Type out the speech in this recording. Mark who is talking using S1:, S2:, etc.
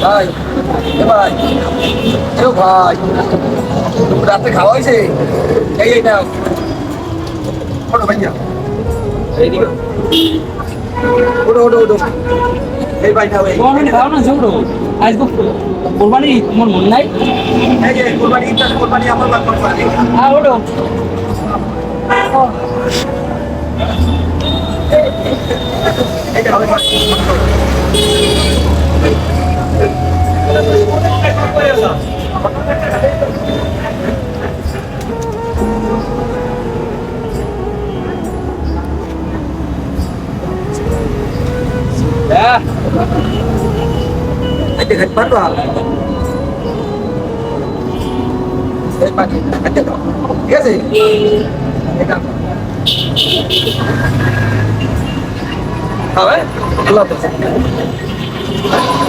S1: ভাই এ ভাই এও ভাই রাতে খাওয়া হয়েছে এই নাও ওঠো ভাইয়া এইদিকে ওঠো ওঠো ওঠো এই ভাই নাও এই
S2: খাও না ছোট আজ কোরবানি তোমার মনে নাই
S1: এই যে কোরবানি আমার বাদ কোরবানি
S2: হ্যাঁ ওঠো
S1: এই যে হবে
S2: হ্যাঁ
S1: এই যে ঘাট পারবা এই পানি আচ্ছা তো ঠিক আছে এটা খাবে আল্লাহ হাফেজ